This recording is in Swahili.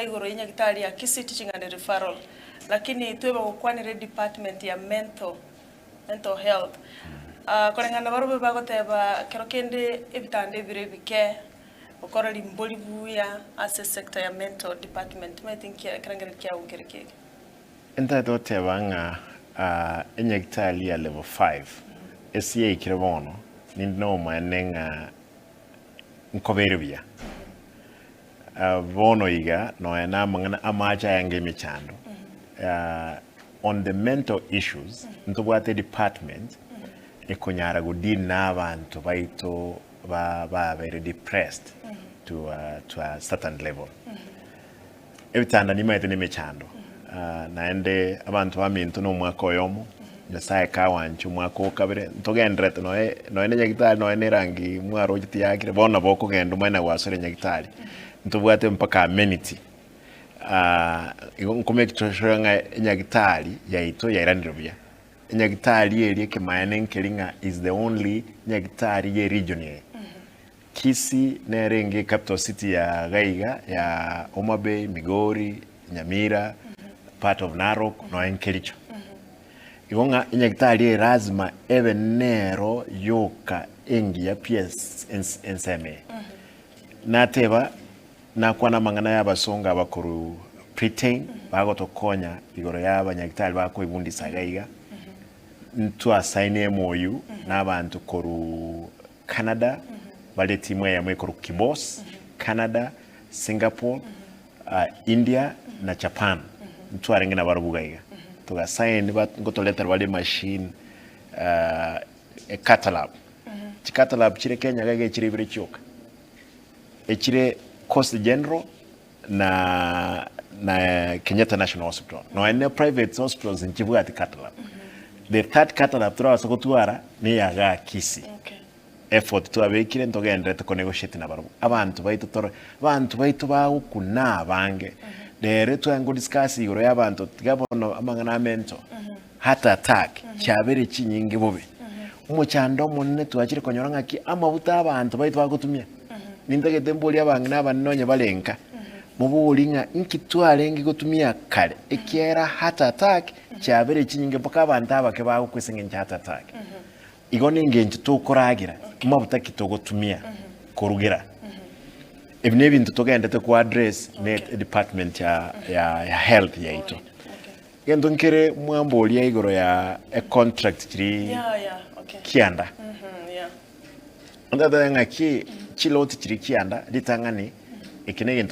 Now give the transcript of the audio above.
igoro inya gitari ya Kisii teaching and referral lakini tuwe kwa department ya mental health korengana barobe bagoteba kerokende ebitande birebike okora limboli buya as a sector ya mental department I think kerengere kya ungereke enta dotebanga inya gitari ya level 5 SCA kirebono nindino manenga nkoberibya bono iga no ena mangana amacha yange michando on the mental issues ntobwate department ekonyara gudin n'abantu baito ba very depressed to a certain level ebitanda nimaite nimichando naende abantu bamintu no mwaka oyomo nyasaye kawanchu mwaka okabire ntogendrete no ene nyagitali no ene rangi mwaro giti yakire bona boko gendo mwana wasore nyagitali ntubwate mpaka amenity nkomye kitoshoanga nyagitali yaito yairandirobya nyagitali eri kemayane nkelinga is the only nyagitali ye region ye Kisii nerenge capital city ya Gaiga ya Homa Bay, Migori, Nyamira, part of Narok no enkelicho igonga nyagitali lazima ebe nero yoka engi ya PS enseme nateba nakwana mangana y'abasonga bakuru pretain bagotokonya igoro y'abanyagitali bako ibundi sagaiga ntu assign MOU n'abantu koru Canada bale timu ya mwe koru Kibos Canada Singapore India na Japan ntu arengena barubugaiga to sign ngoto letter bale machine a catalog catalog chire Kenya gage chire bire choka echire Coast General na Kenyatta National Hospital. No ene private hospitals in Kivu at catalog. The third catalog through Sokotuara ni yaga Kisii. Okay. Effort to abekire ntogende to negotiate na barubu. Abantu baito ba ukuna bange. Dere to ngo discuss igoro y'abantu gabono amangana mento. Heart attack cyabere kinyinge bobe. Umucyando munne tuakire konyoranga ki amabuta abantu baito bagutumia. Nindage demboli abangi n'abanonye balenka mubulinga inkitwale ngi gutumia kale ekiera heart attack cyabere kinyinge paka abantu abake bago kwisenga heart attack igone ngenje tukuragira mabuta kitogotumia korugera ebine bintu togende te ku address ne department ya health ya ito gendo nkere mwamboli ya igoro ya a contract kiri kianda ndada ngaki chiloti kiri kianda litangani ekinege